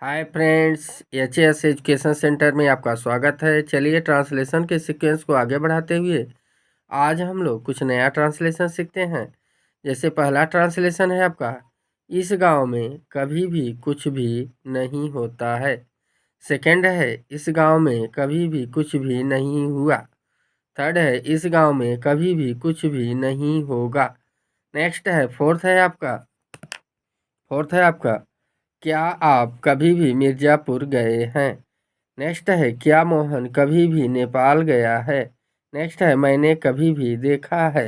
Hi friends, H education centre में आपका स्वागत है। चलिए ट्रांसलेशन के सीक्वेंस को आगे बढ़ाते हुए आज हम लोग कुछ नया ट्रांसलेशन सीखते हैं। जैसे पहला ट्रांसलेशन है आपका, इस गांव में कभी भी कुछ भी नहीं होता है। सेकंड है, इस गांव में कभी भी कुछ भी नहीं हुआ। थर्ड है, इस गांव में कभी भी कुछ भी नहीं होगा। नेक्स्ट है, फोर्थ है आपका, क्या आप कभी भी मिर्ज़ापुर गए हैं। नेक्स्ट है, क्या मोहन कभी भी नेपाल गया है। नेक्स्ट है, मैंने कभी भी देखा है।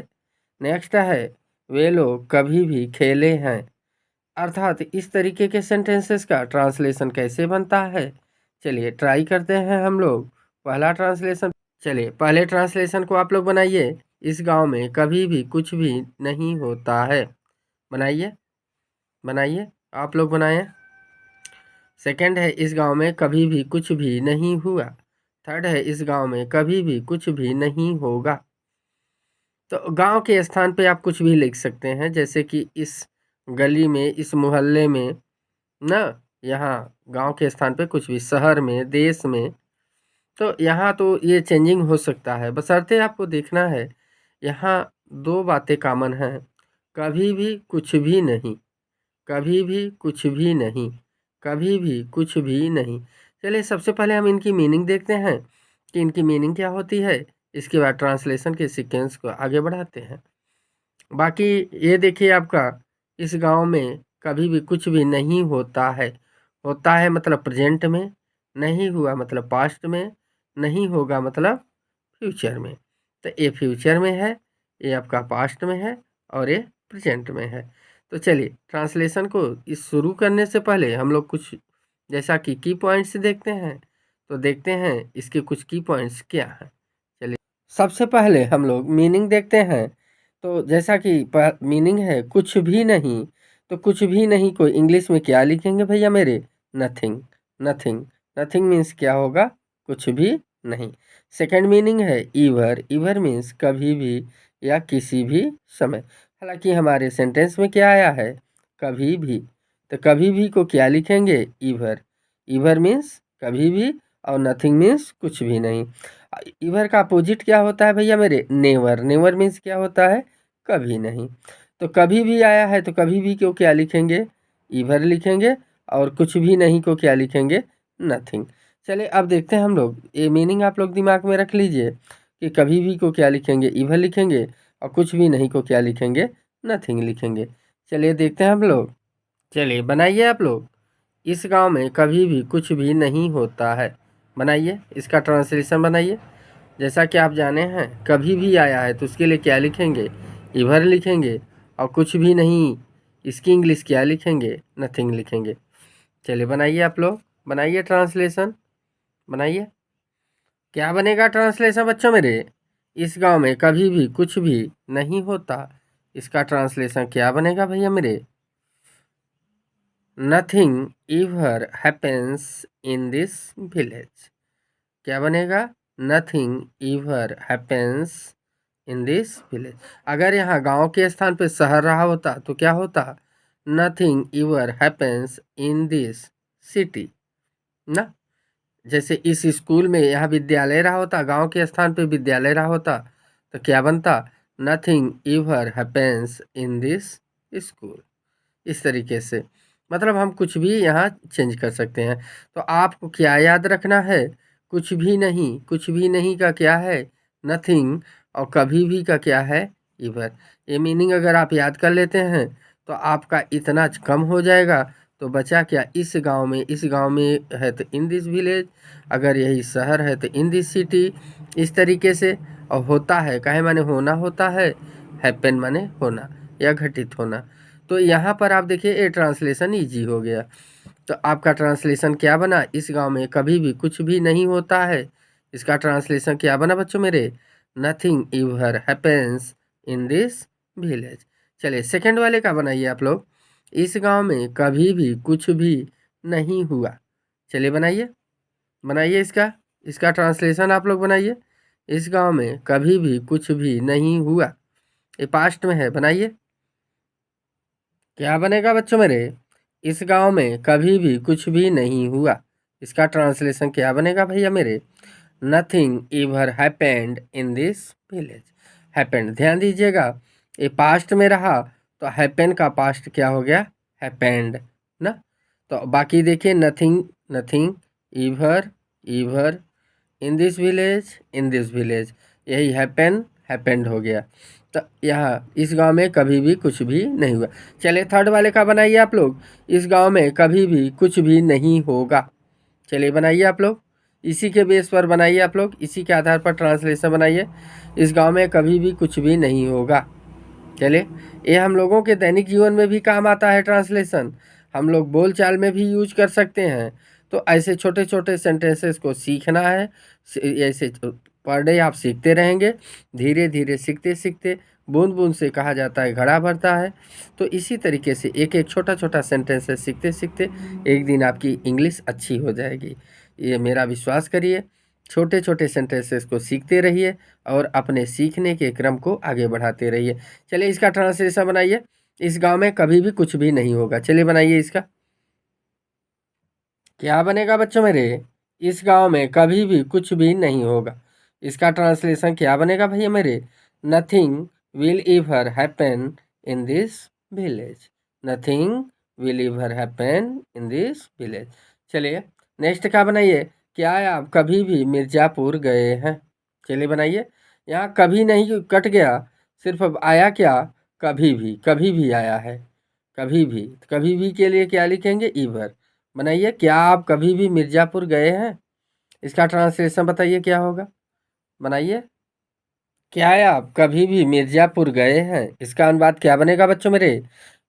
नेक्स्ट है, वे लोग कभी भी खेले हैं। अर्थात इस तरीके के सेंटेंसेस का ट्रांसलेशन कैसे बनता है, चलिए ट्राई करते हैं हम लोग। पहला ट्रांसलेशन, चलिए पहले ट्रांसलेशन को आप लोग बनाइए। इस गांव में कभी भी कुछ भी नहीं होता है। बनाइए बनाइए, आप लोग बनाएं। सेकंड है, इस गांव में कभी भी कुछ भी नहीं हुआ। थर्ड है, इस गांव में कभी भी कुछ भी नहीं होगा। तो गांव के स्थान पे आप कुछ भी लिख सकते हैं, जैसे कि इस गली में, इस मोहल्ले में ना, यहाँ गांव के स्थान पे कुछ भी, शहर में, देश में। तो यहाँ तो ये चेंजिंग हो सकता है, बशर्ते आपको देखना है यहाँ दो बातें कॉमन हैं। कभी भी कुछ भी नहीं, कभी भी कुछ भी नहीं, कभी भी कुछ भी नहीं। चलिए सबसे पहले हम इनकी मीनिंग देखते हैं कि इनकी मीनिंग क्या होती है। इसके बाद ट्रांसलेशन के सीक्वेंस को आगे बढ़ाते हैं। बाकी ये देखिए आपका, इस गांव में कभी भी कुछ भी नहीं होता है। होता है मतलब प्रेजेंट में, नहीं हुआ मतलब पास्ट में, नहीं होगा मतलब फ्यूचर में। तो ये फ्यूचर में है, ये आपका पास्ट में है और ये प्रेजेंट में है। तो चलिए ट्रांसलेशन को इस शुरू करने से पहले हम लोग कुछ जैसा कि की पॉइंट्स देखते हैं। तो देखते हैं इसके कुछ की पॉइंट्स क्या हैं। चलिए सबसे पहले हम लोग मीनिंग देखते हैं। तो जैसा कि मीनिंग है कुछ भी नहीं, तो कुछ भी नहीं को इंग्लिश में क्या लिखेंगे भैया मेरे? नथिंग। नथिंग, नथिंग मीन्स क्या होगा? कुछ भी नहीं। सेकंड मीनिंग है ईवर। ईवर मीन्स कभी भी या किसी भी समय। हालांकि हमारे सेंटेंस में क्या आया है? कभी भी। तो कभी भी को क्या लिखेंगे? ईवर। ईवर मीन्स कभी भी और नथिंग मीन्स कुछ भी नहीं। ईवर का अपोजिट क्या होता है भैया मेरे? नेवर। नेवर मीन्स क्या होता है? कभी नहीं। तो कभी भी आया है तो कभी भी को क्या लिखेंगे? ईवर लिखेंगे। और कुछ भी नहीं को क्या लिखेंगे? नथिंग। चलिए अब देखते हैं हम लोग, ये मीनिंग आप लोग दिमाग में रख लीजिए कि कभी भी को क्या लिखेंगे? ईवर लिखेंगे। और कुछ भी नहीं को क्या लिखेंगे? नथिंग लिखेंगे। चलिए देखते हैं हम लोग। चलिए बनाइए आप लोग, इस गांव में कभी भी कुछ भी नहीं होता है। बनाइए, इसका ट्रांसलेशन बनाइए। जैसा कि आप जाने हैं, कभी भी आया है तो उसके लिए क्या लिखेंगे? इवर लिखेंगे। और कुछ भी नहीं, इसकी इंग्लिश क्या लिखेंगे? नथिंग लिखेंगे। चलिए बनाइए आप लोग, बनाइए ट्रांसलेशन, बनाइए। क्या बनेगा ट्रांसलेशन बच्चों मेरे? इस गांव में कभी भी कुछ भी नहीं होता। इसका ट्रांसलेशन क्या बनेगा भैया मेरे? Nothing ever happens in this village। क्या बनेगा? Nothing ever happens in this village। अगर यहाँ गांव के स्थान पे शहर रहा होता तो क्या होता? Nothing ever happens in this city ना। जैसे इस स्कूल में यहाँ विद्यालय रहा होता, गांव के स्थान पे विद्यालय रहा होता, तो क्या बनता? Nothing ever happens in this school। इस तरीके से मतलब हम कुछ भी यहाँ चेंज कर सकते हैं। तो आपको क्या याद रखना है? कुछ भी नहीं, कुछ भी नहीं का क्या है? नथिंग। और कभी भी का क्या है? ईवर। ये मीनिंग अगर आप याद कर लेते हैं तो आपका इतना कम हो जाएगा। तो बचा क्या? इस गांव में, इस गांव में है तो इन दिस विलेज, अगर यही शहर है तो इन दिस सिटी। इस तरीके से। और होता है काहे माने होना होता है, हैपन माने होना या घटित होना। तो यहाँ पर आप देखिए ये ट्रांसलेशन इजी हो गया। तो आपका ट्रांसलेशन क्या बना? इस गांव में कभी भी कुछ भी नहीं होता है। इसका ट्रांसलेशन क्या बना बच्चों मेरे? Nothing ever happens in this village. चलिए सेकंड वाले का बनाइए आप लोग, इस गांव में कभी भी कुछ भी नहीं हुआ। चलिए बनाइए, बनाइए इसका, इसका ट्रांसलेशन आप लोग बनाइए। इस गांव में कभी भी कुछ भी नहीं हुआ, ये पास्ट में है। बनाइए, क्या बनेगा बच्चों मेरे? इस गांव में कभी भी कुछ भी नहीं हुआ। इसका ट्रांसलेशन क्या बनेगा भैया मेरे? Nothing ever happened in this village. Happened, ध्यान दीजिएगा, ये पास्ट में रहा तो हैपेन का पास्ट क्या हो गया? हैपेंड ना। तो बाकी देखिए, nothing, nothing, ever, ever, in this village, in this village, यही हैपेन, हैपेंड हो गया। तो यहाँ इस गांव में कभी भी कुछ भी नहीं हुआ। चलिए थर्ड वाले का बनाइए आप लोग। इस गांव में कभी भी कुछ भी नहीं होगा। चलिए बनाइए आप लोग, इसी के बेस पर बनाइए आप लोग, इसी के आधार पर ट्रांसलेशन बनाइए। इस गांव में कभी भी कुछ भी नहीं होगा। चलिए, ये हम लोगों के दैनिक जीवन में भी काम आता है ट्रांसलेशन, हम लोग बोलचाल में भी यूज कर सकते हैं। तो ऐसे छोटे छोटे सेंटेंसेस को सीखना है। ऐसे पर डे आप सीखते रहेंगे, धीरे धीरे सीखते सीखते, बूंद बूंद से कहा जाता है घड़ा भरता है। तो इसी तरीके से एक एक छोटा छोटा सेंटेंसेस सीखते सीखते एक दिन आपकी इंग्लिश अच्छी हो जाएगी। ये मेरा विश्वास करिए। छोटे छोटे सेंटेंसेस को सीखते रहिए और अपने सीखने के क्रम को आगे बढ़ाते रहिए। चलिए इसका ट्रांसलेशन बनाइए। इस गांव में कभी भी कुछ भी नहीं होगा। चलिए बनाइए इसका। क्या बनेगा बच्चों मेरे? इस गांव में कभी भी कुछ भी नहीं होगा। इसका ट्रांसलेशन क्या बनेगा भैया मेरे? Nothing will ever happen in this village. Nothing will ever happen in this village. चलिए नेक्स्ट क्या बनाइए? क्या आप कभी भी मिर्ज़ापुर गए हैं? चलिए बनाइए। यहाँ कभी नहीं कट गया, सिर्फ अब आया क्या? कभी भी आया है। कभी भी के लिए क्या लिखेंगे? ईवर। बनाइए, क्या आप कभी भी मिर्ज़ापुर गए हैं? इसका ट्रांसलेशन बताइए क्या होगा? बनाइए, क्या आप कभी भी मिर्ज़ापुर गए हैं? इसका अनुवाद क्या बनेगा बच्चों मेरे?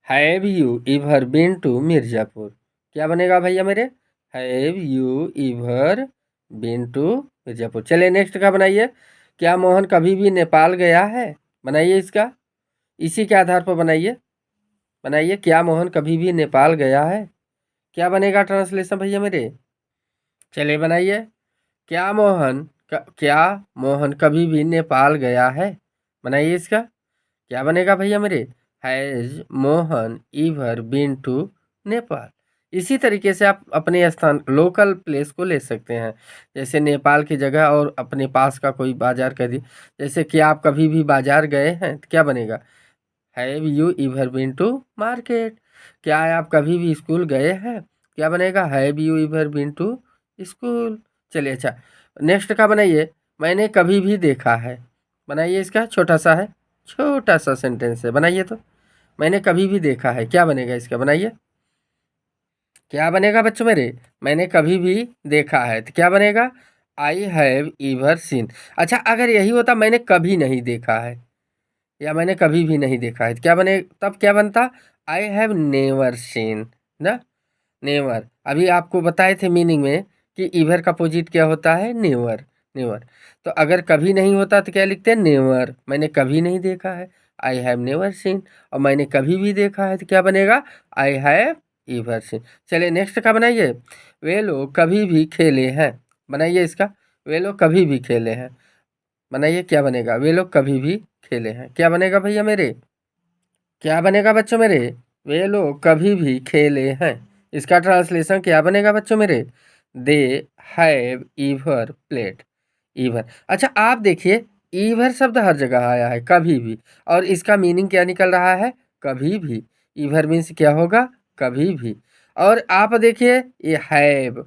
Have you ever been to Mirzapur. क्या बनेगा भैया मेरे? Have you ever been to Mirzapur. चलिए नेक्स्ट का बनाइए। क्या मोहन कभी भी नेपाल गया है? बनाइए इसका, इसी के आधार पर बनाइए। बनाइए, क्या मोहन कभी भी नेपाल गया है? क्या बनेगा ट्रांसलेशन भैया मेरे? चलिए बनाइए। क्या मोहन कभी भी नेपाल गया है? बनाइए इसका। क्या बनेगा भैया मेरे? Has Mohan ever been to Nepal. इसी तरीके से आप अपने स्थान लोकल प्लेस को ले सकते हैं। जैसे नेपाल की जगह और अपने पास का कोई बाजार कह दी। जैसे कि आप कभी भी बाजार गए हैं तो क्या बनेगा? Have you ever been to market. क्या आप कभी भी स्कूल गए हैं? क्या बनेगा? Have you ever been to school. चलिए अच्छा, नेक्स्ट का बनाइए। मैंने कभी भी देखा है। बनाइए इसका, छोटा सा है, छोटा सा सेंटेंस है, बनाइए तो। मैंने कभी भी देखा है, क्या बनेगा इसका? बनाइए। क्या बनेगा बच्चों मेरे? मैंने कभी भी देखा है तो क्या बनेगा? I have ever seen. अच्छा, अगर यही होता मैंने कभी नहीं देखा है या मैंने कभी भी नहीं देखा है तो क्या बने, तब क्या बनता? आई हैव नेवर सीन ना। नेवर, अभी आपको बताए थे मीनिंग में कि ईवर का अपोजिट क्या होता है? नेवर। नेवर, तो अगर कभी नहीं होता तो क्या लिखते हैं? नेवर। मैंने कभी नहीं देखा है, आई हैव नेवर सीन। और मैंने कभी भी देखा है तो क्या बनेगा? I have ever seen. चलिए नेक्स्ट का बनाइए। वे लोग कभी भी खेले हैं। बनाइए इसका। वे लोग कभी भी खेले हैं। बनाइए, क्या बनेगा? वे लोग कभी भी खेले हैं। क्या बनेगा भैया मेरे? क्या बनेगा बच्चों मेरे? वे लोग कभी भी खेले हैं। इसका ट्रांसलेशन क्या बनेगा बच्चों मेरे? They have ईवर played. ईवर, अच्छा आप देखिए, ईवर शब्द हर जगह आया है, कभी भी, और इसका मीनिंग क्या निकल रहा है? कभी भी। ईवर मीन्स क्या होगा? कभी भी। और आप देखिए, ये हैव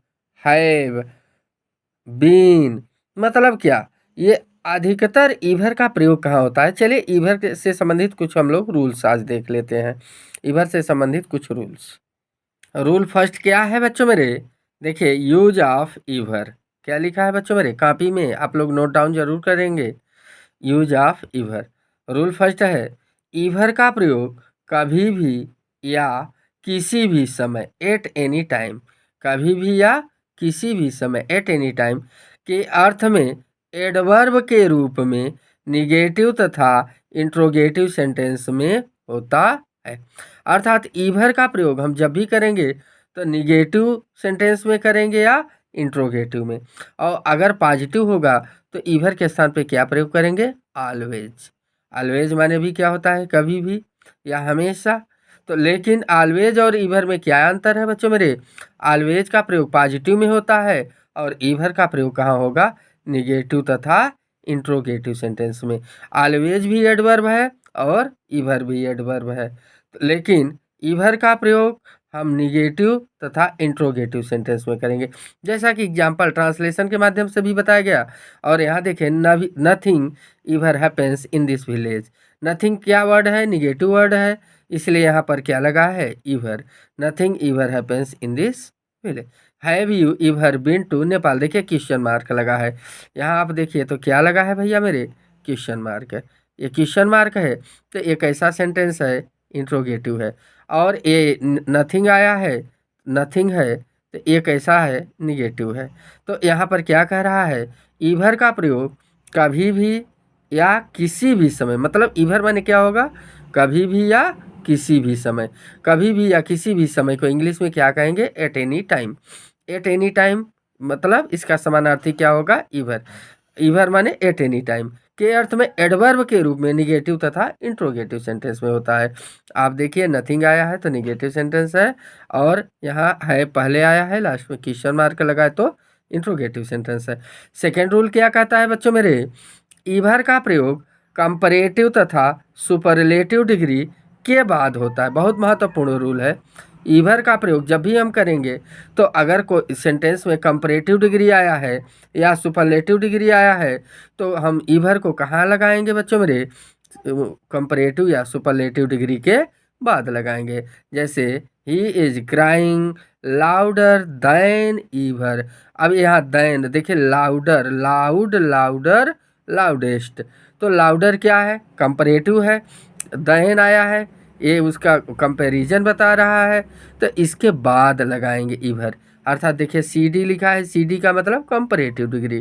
बीन मतलब क्या? ये अधिकतर ईवर का प्रयोग कहाँ होता है? चलिए ईवर से संबंधित कुछ हम लोग रूल्स आज देख लेते हैं। ईवर से संबंधित कुछ रूल्स। रूल फर्स्ट क्या है बच्चों मेरे? देखिए, यूज ऑफ ईवर। क्या लिखा है बच्चों मेरे? कॉपी में आप लोग नोट डाउन जरूर करेंगे। Use of ईवर। रूल फर्स्ट है, ईवर का प्रयोग कभी भी या किसी भी समय, एट एनी टाइम, कभी भी या किसी भी समय, एट एनी टाइम के अर्थ में एडवर्ब के रूप में निगेटिव तथा इंट्रोगेटिव सेंटेंस में होता है। अर्थात ईवर का प्रयोग हम जब भी करेंगे तो निगेटिव सेंटेंस में करेंगे या इंट्रोगेटिव में। और अगर पॉजिटिव होगा तो ईवर के स्थान पे क्या प्रयोग करेंगे? ऑलवेज। ऑलवेज माने भी क्या होता है? कभी भी या हमेशा। तो लेकिन ऑलवेज और ईवर में क्या अंतर है बच्चों मेरे? ऑलवेज का प्रयोग पॉजिटिव में होता है और ईवर का प्रयोग कहाँ होगा? निगेटिव तथा इंट्रोगेटिव सेंटेंस में। ऑलवेज भी एडवर्ब है और ईवर भी एडवर्ब है, लेकिन ईवर का प्रयोग हम निगेटिव तथा इंट्रोगेटिव सेंटेंस में करेंगे, जैसा कि एग्जाम्पल ट्रांसलेशन के माध्यम से भी बताया गया। और यहाँ देखें, nothing ever happens in this village. Nothing क्या वर्ड है? निगेटिव वर्ड है, इसलिए यहाँ पर क्या लगा है? Ever. Nothing ever happens in this village. Have you ever been to Nepal? देखिए क्वेश्चन मार्क लगा है यहाँ, आप देखिए तो क्या लगा है भैया मेरे? क्वेश्चन मार्क है। ये क्वेश्चन मार्क है तो एक ऐसा सेंटेंस है, इंट्रोगेटिव है। और ये नथिंग आया है, नथिंग है, तो एक ऐसा है, निगेटिव है। तो यहाँ पर क्या कह रहा है? ईवर का प्रयोग कभी भी या किसी भी समय, मतलब ईवर माने क्या होगा? कभी भी या किसी भी समय। कभी भी या किसी भी समय को इंग्लिश में क्या कहेंगे? At any time. At any time मतलब इसका समानार्थी क्या होगा? ईवर। ईवर माने एट एनी टाइम के अर्थ में एडवर्ब के रूप में निगेटिव तथा इंट्रोगेटिव सेंटेंस में होता है। आप देखिए नथिंग आया है तो निगेटिव सेंटेंस है, और यहाँ है पहले आया है, लास्ट में क्वेश्चन मार्क लगा है तो इंट्रोगेटिव सेंटेंस है। सेकेंड रूल क्या कहता है बच्चों मेरे? ईवर का प्रयोग कंपैरेटिव तथा सुपरलेटिव डिग्री के बाद होता है। बहुत महत्वपूर्ण रूल है। ईवर का प्रयोग जब भी हम करेंगे तो अगर कोई सेंटेंस में कंपैरेटिव डिग्री आया है या सुपरलेटिव डिग्री आया है तो हम ईवर को कहाँ लगाएंगे बच्चों मेरे? कंपैरेटिव या सुपरलेटिव डिग्री के बाद लगाएंगे। जैसे ही is crying louder than ever. अब यहाँ देन देखिए, लाउडर, लाउड, लाउडर, लाउडेस्ट। तो लाउडर क्या है? कंपैरेटिव है। देन आया है, ये उसका कंपैरिजन बता रहा है, तो इसके बाद लगाएंगे ईवर। अर्थात देखिए CD लिखा है, CD का मतलब कंपैरेटिव डिग्री,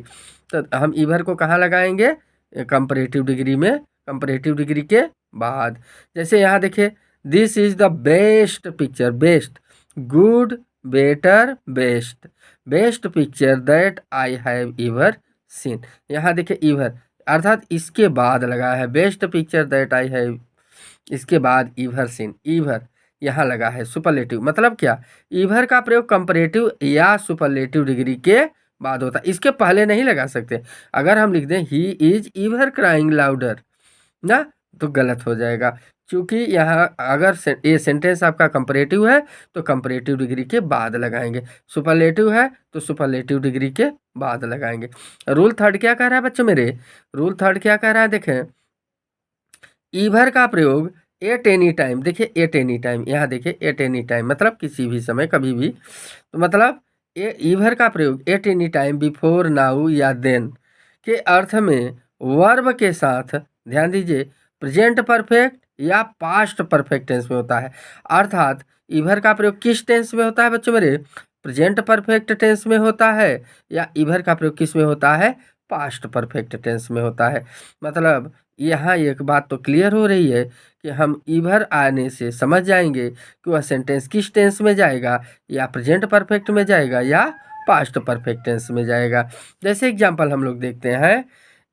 तो हम ईवर को कहाँ लगाएंगे? कंपैरेटिव डिग्री में, कंपैरेटिव डिग्री के बाद। जैसे यहाँ देखिए, this is the best picture, best, good, better, best, best picture that I have ever seen. यहाँ देखिए ईवर, अर्थात इसके बाद लगा है, best picture that I have, इसके बाद ईवर सीन, ईवर यहाँ लगा है। सुपरलेटिव मतलब क्या? ईवर का प्रयोग कंपैरेटिव या सुपरलेटिव डिग्री के बाद होता है, इसके पहले नहीं लगा सकते। अगर हम लिख दें ही इज ईवर क्राइंग लाउडर ना, तो गलत हो जाएगा, क्योंकि यहाँ अगर ये सेंटेंस आपका कंपैरेटिव है तो कंपैरेटिव डिग्री के बाद लगाएंगे, सुपरलेटिव है तो सुपरलेटिव डिग्री के बाद लगाएंगे। रूल थर्ड क्या कह रहा है बच्चों मेरे? रूल थर्ड क्या कह रहा है? देखें, ईवर का प्रयोग एट एनी टाइम, देखिए एट एनी टाइम, यहाँ देखिए एट एनी टाइम मतलब किसी भी समय, कभी भी। तो मतलब ईवर का प्रयोग at any time before now या देन के अर्थ में वर्ब के साथ, ध्यान दीजिए, प्रेजेंट परफेक्ट या पास्ट परफेक्ट टेंस में होता है। अर्थात ईवर का प्रयोग किस टेंस में होता है बच्चों मेरे? प्रेजेंट परफेक्ट टेंस में होता है, या ईवर का प्रयोग किस में होता है? पास्ट परफेक्ट टेंस में होता है। मतलब यहाँ एक बात तो क्लियर हो रही है कि हम ईवर आने से समझ जाएंगे कि वह सेंटेंस किस टेंस में जाएगा, या प्रेजेंट परफेक्ट में जाएगा या पास्ट परफेक्ट टेंस में जाएगा। जैसे एग्जांपल हम लोग देखते हैं,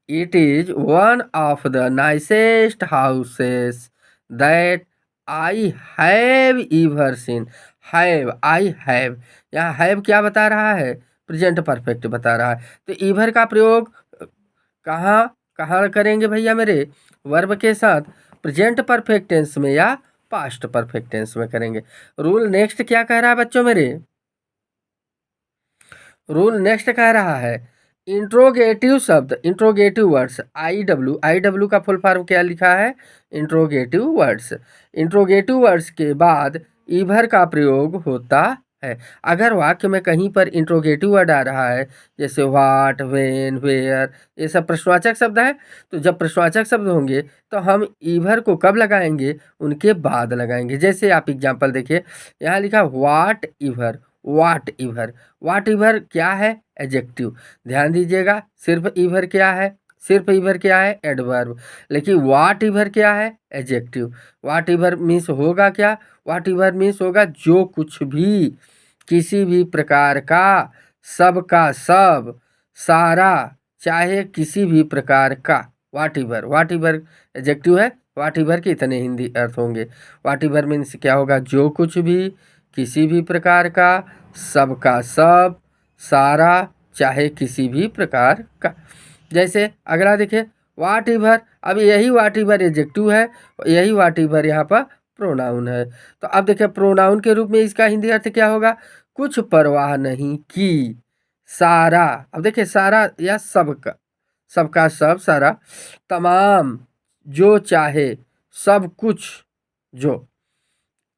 it is one of the nicest houses that I have ever seen. Have, I have, यहाँ हैव क्या बता रहा है? प्रेजेंट परफेक्ट बता रहा है। तो ईवर का प्रयोग कहाँ कहाँ करेंगे भैया मेरे? वर्ब के साथ प्रेजेंट परफेक्ट टेंस में या पास्ट परफेक्ट टेंस में करेंगे। रूल नेक्स्ट क्या कह रहा है बच्चों मेरे? रूल नेक्स्ट कह रहा है, इंट्रोगेटिव शब्द, इंट्रोगेटिव वर्ड्स, आई डब्ल्यू का फुल फॉर्म क्या लिखा है? Interrogative words. इंट्रोगेटिव वर्ड्स के बाद ईवर का प्रयोग होता है। अगर वाक्य में कहीं पर इंट्रोगेटिव वर्ड आ रहा है, जैसे व्हाट, व्हेन, वेयर, ये सब प्रश्नवाचक शब्द हैं, तो जब प्रश्नवाचक शब्द होंगे तो हम ईवर को कब लगाएंगे? उनके बाद लगाएंगे। जैसे आप एग्जाम्पल देखिए, यहाँ लिखा व्हाट ईवर, वाट ईवर। वाट ईवर क्या है? एडजेक्टिव। ध्यान दीजिएगा, सिर्फ ईवर क्या है? सिर्फ ईवर क्या है? एडवर्ब। लेकिन वाट ईवर क्या है? एडजेक्टिव। वाट ईवर मीन्स होगा क्या? वाट ईवर मीन्स होगा जो कुछ भी, किसी भी प्रकार का, सब का सब, सारा, चाहे किसी भी प्रकार का। वाट ईवर, वाट ईवर एडजेक्टिव है, वाट इवर के इतने हिंदी अर्थ होंगे। वाट इवर मीन्स क्या होगा, जो कुछ भी, किसी भी प्रकार का, सबका सब, सारा, चाहे किसी भी प्रकार का। जैसे अगला देखिए वाट इवर, अब यही वाट इवर एडजेक्टिव है, यही वाट इवर यहाँ पर प्रोनाउन है। तो अब देखिए प्रोनाउन के रूप में इसका हिंदी अर्थ क्या होगा, कुछ परवाह नहीं की, सारा। अब देखिए सारा या सबका, सबका सब, सारा, तमाम, जो चाहे, सब कुछ, जो।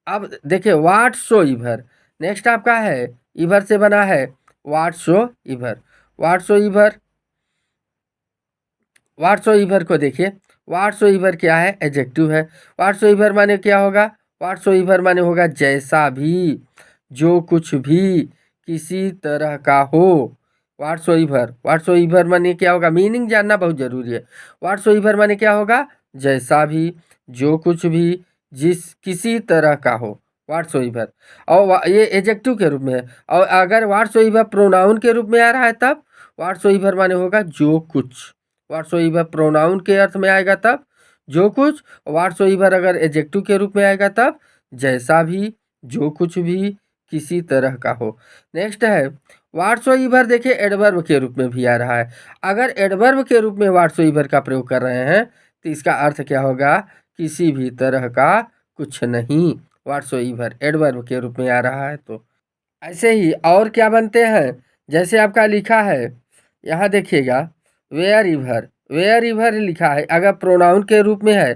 अब देखिए वाट सो इवर, नेक्स्ट आपका है इवर से बना है वाट सो इवर। वाट सो इवर, वाट सो इवर को देखिए, वाट सो इवर क्या है, एडजेक्टिव है। वाट सो इवर माने क्या होगा, वाट सो इवर माने होगा जैसा भी, जो कुछ भी, किसी तरह का हो। वाट सो इवर, वाट सो इवर माने क्या होगा, मीनिंग जानना बहुत जरूरी है। वाट सो इवर माने क्या होगा, जैसा भी, जो कुछ भी, जिस किसी तरह का हो, वाट सो इवर। और ये एडजेक्टिव के रूप में है। और अगर वाट सो इवर प्रोनाउन के रूप में आ रहा है तब वाट सो इवर माने होगा जो कुछ। वाट सो इवर प्रोनाउन के अर्थ में आएगा तब जो कुछ, वाट सो इवर अगर एडजेक्टिव के रूप में आएगा तब जैसा भी, जो कुछ भी, किसी तरह का हो। नेक्स्ट है वाट सो इवर, देखिए एडवर्ब के रूप में भी आ रहा है। अगर एडवर्ब के रूप में वाट सो इवर का प्रयोग कर रहे हैं तो इसका अर्थ क्या होगा, किसी भी तरह का कुछ नहीं। वाट सो इवर एडवर्ब के रूप में आ रहा है। तो ऐसे ही और क्या बनते हैं, जैसे आपका लिखा है यहाँ देखिएगा, वेयर इवर, वेयर इवर लिखा है, अगर प्रोनाउन के रूप में है,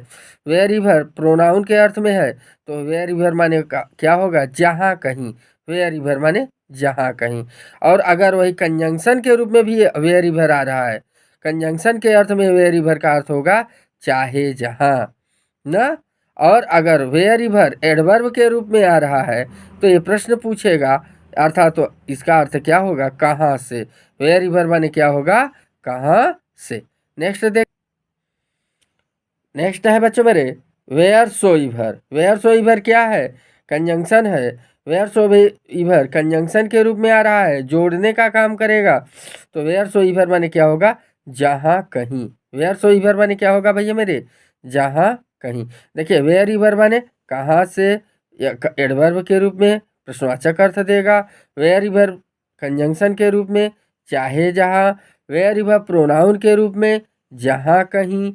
वेयर इवर प्रोनाउन के अर्थ में है, तो वेयर इवर माने क्या होगा, जहाँ कहीं। वेयर इवर माने जहाँ कहीं। और अगर वही कंजंक्शन के रूप में भी वेयर इवर आ रहा है, कंजंक्शन के अर्थ में वेयर इवर का अर्थ होगा चाहे जहाँ ना। और अगर वेयर इवर एडवर्ब के रूप में आ रहा है तो ये प्रश्न पूछेगा, अर्थात तो इसका अर्थ क्या होगा, कहाँ से। वेयर इवर माने क्या होगा, कहाँ से। नेक्स्ट देख, नेक्स्ट है बच्चों मेरे वेयर सो इवर। वेयर सो इवर क्या है, कंजंक्शन है। वेयर सो इवर कंजंक्शन के रूप में आ रहा है, जोड़ने का काम करेगा। तो वेयर सो इवर माने क्या होगा, जहाँ कहीं। वेयर सो इवर माने क्या होगा भैया मेरे, जहाँ कहीं। देखिए वेयर इवर माने कहाँ से, एडवर्ब के रूप में प्रश्नवाचक अर्थ देगा। वेयर इवर कंजंक्शन के रूप में चाहे जहाँ। वेयर इवर प्रोनाउन के रूप में जहाँ कहीं।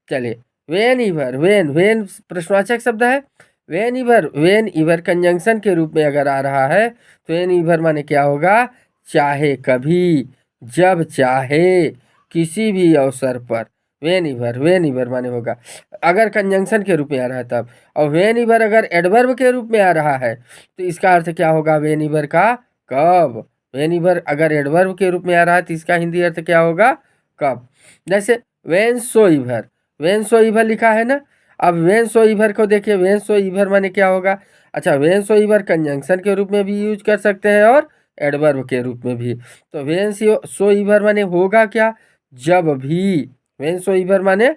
चलिए वेन इवर, वेन, वेन प्रश्नवाचक शब्द है। वेन इवर, वेन इवर कंजंक्शन के रूप में अगर आ रहा है तो वेन इवर माने क्या होगा, चाहे कभी, जब चाहे, किसी भी अवसर पर। वेन इवर, वेन इवर माने होगा अगर कंजंक्शन के रूप में आ रहा है तब। और वेन इवर अगर एडवर्ब के रूप में आ रहा है तो इसका अर्थ क्या होगा, वेन इवर का कब। वेन इवर अगर एडवर्ब के रूप में आ रहा है तो इसका हिंदी अर्थ क्या होगा, कब। जैसे when so ever, when so इवर लिखा है ना। अब वेन सो इवर को देखिए, वेन सो इवर माने क्या होगा, अच्छा वेन सो इवर कंजंक्शन के रूप में भी यूज कर सकते हैं और एडवर्ब के रूप में भी। तो वेन सो इवर माने होगा क्या, जब भी। वेन सो इवर माने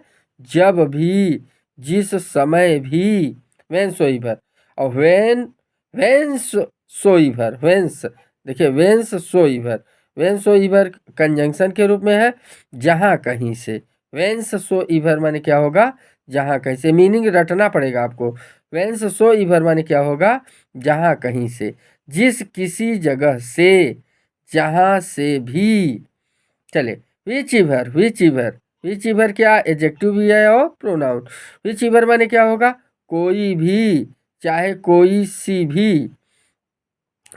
जब भी, जिस समय भी, वेन सो इवर। और when, whence so ever, whence, देखिए whence so ever, when so ever conjunction के रूप में है, जहाँ कहीं से। वेन्स सो इवर माने क्या होगा, जहाँ कहीं से। मीनिंग रटना पड़ेगा आपको। वेन्स सो इवर माने क्या होगा, जहाँ कहीं से, जिस किसी जगह से, जहाँ से भी। चले विच इवर, विच इवर, विच इवर क्या एडजेक्टिव भी है और प्रोनाउन। विच इवर माने क्या होगा, कोई भी, चाहे कोई सी भी।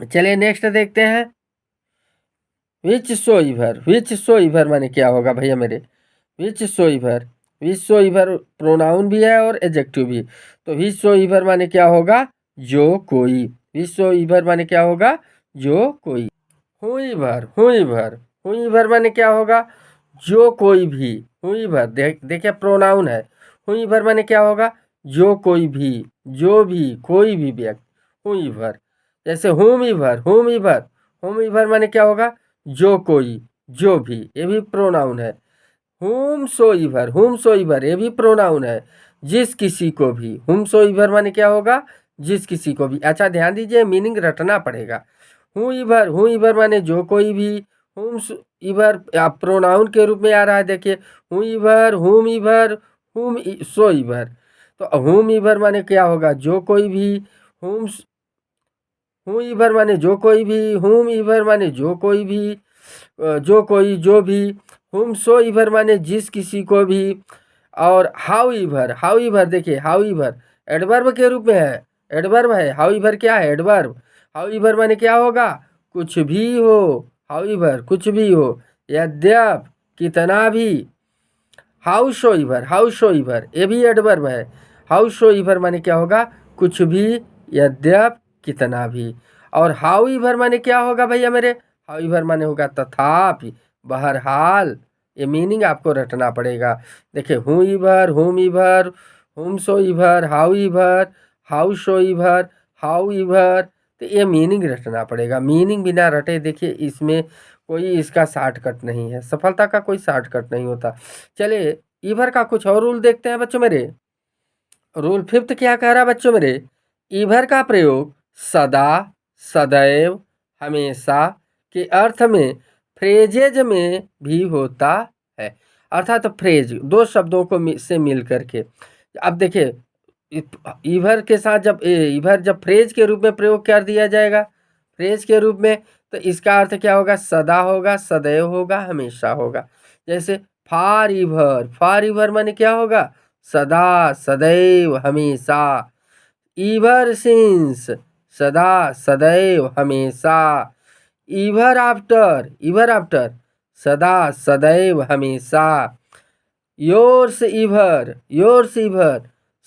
चलिए नेक्स्ट देखते हैं विच सो इवर। विच सो इवर माने क्या होगा भैया मेरे, विच सो इवर, विच सो इवर प्रोनाउन भी है और एडजेक्टिव भी। तो विच सो इवर माने क्या होगा, जो कोई। विच सो इवर माने क्या होगा, जो कोई। हुई भर, हुई भर, हुई भर माने क्या होगा, जो कोई भी। हुई भर देखिए प्रोनाउन है। हुई भर माने क्या होगा, जो कोई भी, जो भी, कोई भी व्यक्ति। हुई भर। जैसे हुम इवर, हुम इवर, हुम इवर माने क्या होगा, जो कोई, जो भी, ये भी प्रोनाउन है। हुम सो इवर, हुम सो इवर ये भी प्रोनाउन है, जिस किसी को भी। हुम सो इवर माने क्या होगा, जिस किसी को भी। अच्छा ध्यान दीजिए, मीनिंग रटना पड़ेगा। हूँ इवर माने जो कोई भी। हुम इवर प्रोनाउन के रूप में आ रहा है, देखिए हूँ इवर, हुम इवर, सो इवर। तो हुम ईवर माने क्या होगा, जो कोई भी, हुम हुम ईवर माने जो कोई भी, हुम ईवर माने जो कोई भी, जो कोई जो भी, हुम सो ईवर माने जिस किसी को भी, और हाउ ईवर, हाउ ईवर देखिए, हाउ ईवर एडवर्ब के रूप में है, एडवर्ब है, हाउ ईवर क्या है, एडवर्ब। हाउ ईवर माने क्या होगा, कुछ भी हो, हाउ ईवर कुछ भी हो, यद्यप कितना भी। How so ever, how so ever ये भी एडवर्ब है। हाउ शो ईवर माने क्या होगा, कुछ भी, यद्यप कितना भी। और हाउ ईवर माने क्या होगा भैया मेरे, हाउ ईवर माने होगा तथापि, बहरहाल। ये मीनिंग आपको रटना पड़ेगा। देखिए, हूँ ईवर, हुम ईवर, हुम सो ईवर, हाउ शो ईवर, हाउ ईवर। तो ये मीनिंग रटना पड़ेगा। मीनिंग बिना रटे देखिए इसमें कोई इसका शॉर्टकट नहीं है, सफलता का कोई शॉर्टकट नहीं होता। चलिए ईवर का कुछ और रूल देखते हैं बच्चों मेरे। रूल फिफ्थ क्या कह रहा है बच्चों मेरे, ईवर का प्रयोग सदा, सदैव, हमेशा के अर्थ में फ्रेजेज में भी होता है। अर्थात फ्रेज दो शब्दों को से मिल करके। अब देखिए, ईवर के साथ जब ईवर जब फ्रेज के रूप में प्रयोग कर दिया जाएगा, फ्रेज के रूप में, तो इसका अर्थ क्या होगा, सदा होगा, सदैव होगा, हमेशा होगा। जैसे फॉर ईवर माने क्या होगा, सदा, सदैव, हमेशा। ईवर सिंस, सदा, सदैव, हमेशा। ईवर आफ्टर, सदा, सदैव, हमेशा। योर्स ईवर,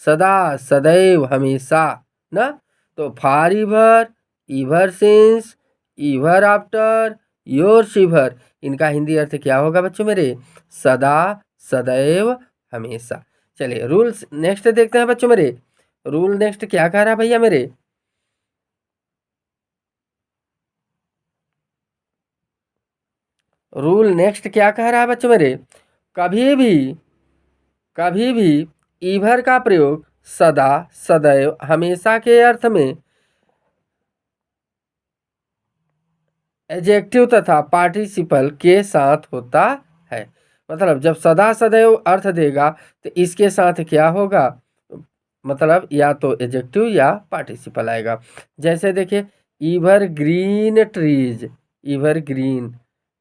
सदा, सदैव, हमेशा ना। तो forever, ever since, ever after, yours ever, इनका हिंदी अर्थ क्या होगा बच्चों मेरे, सदा, सदैव, हमेशा। चलिए रूल्स नेक्स्ट देखते हैं बच्चों मेरे। रूल नेक्स्ट क्या कह रहा है भैया मेरे, रूल नेक्स्ट क्या कह रहा है बच्चों मेरे, कभी भी, कभी भी ईवर का प्रयोग सदा, सदैव, हमेशा के अर्थ में एडजेक्टिव तथा पार्टिसिपल के साथ होता है। मतलब जब सदा सदैव अर्थ देगा तो इसके साथ क्या होगा, मतलब या तो एडजेक्टिव या पार्टिसिपल आएगा। जैसे देखिए, ईवर ग्रीन ट्रीज, ईवर ग्रीन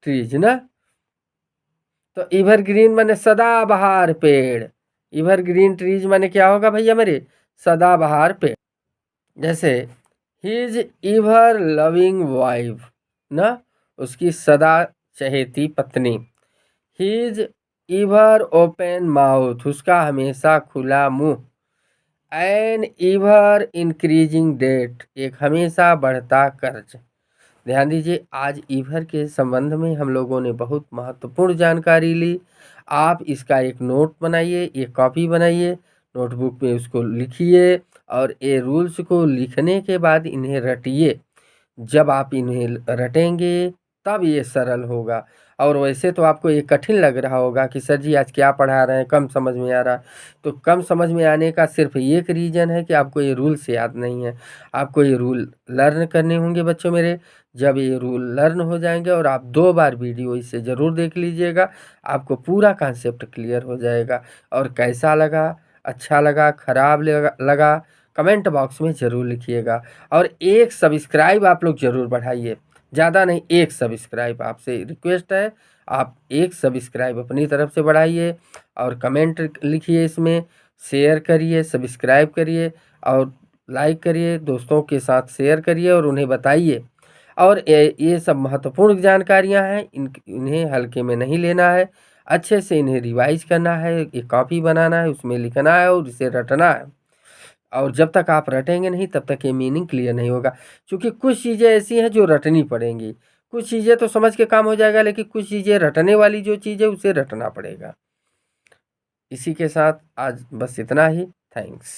ट्रीज ना। तो ईवर ग्रीन माने सदाबहार पेड़, ईवर ग्रीन ट्रीज माने क्या होगा भैया मेरे, सदाबहार पेड़। जैसे हिज ईवर लविंग वाइफ ना, उसकी सदा चहेती पत्नी। हिज ईवर ओपन माउथ, उसका हमेशा खुला मुंह। एन ईवर इंक्रीजिंग डेट, एक हमेशा बढ़ता कर्ज। ध्यान दीजिए, आज ईवर के संबंध में हम लोगों ने बहुत महत्वपूर्ण जानकारी ली। आप इसका एक नोट बनाइए, एक कॉपी बनाइए, नोटबुक में उसको लिखिए, और ये रूल्स को लिखने के बाद इन्हें रटिए। जब आप इन्हें रटेंगे तब ये सरल होगा। और वैसे तो आपको ये कठिन लग रहा होगा कि सर जी आज क्या पढ़ा रहे हैं, कम समझ में आ रहा है। तो कम समझ में आने का सिर्फ एक रीज़न है कि आपको ये रूल्स याद नहीं है। आपको ये रूल लर्न करने होंगे बच्चों मेरे। जब ये रूल लर्न हो जाएंगे, और आप 2 बार वीडियो इसे ज़रूर देख लीजिएगा, आपको पूरा कॉन्सेप्ट क्लियर हो जाएगा। और कैसा लगा, अच्छा लगा, खराब लगा, कमेंट बॉक्स में ज़रूर लिखिएगा। और एक सब्सक्राइब आप लोग ज़रूर बढ़ाइए, ज़्यादा नहीं, एक सब्सक्राइब आपसे रिक्वेस्ट है। आप एक सब्सक्राइब अपनी तरफ से बढ़ाइए, और कमेंट लिखिए, इसमें शेयर करिए, सब्सक्राइब करिए, और लाइक करिए, दोस्तों के साथ शेयर करिए, और उन्हें बताइए। और ये सब महत्वपूर्ण जानकारियां हैं, इन्हें हल्के में नहीं लेना है, अच्छे से इन्हें रिवाइज करना है, एक कॉपी बनाना है, उसमें लिखना है और इसे रटना है। और जब तक आप रटेंगे नहीं तब तक ये मीनिंग क्लियर नहीं होगा। क्योंकि कुछ चीज़ें ऐसी हैं जो रटनी पड़ेंगी, कुछ चीज़ें तो समझ के काम हो जाएगा, लेकिन कुछ चीज़ें रटने वाली जो चीज़ है उसे रटना पड़ेगा। इसी के साथ आज बस इतना ही। थैंक्स।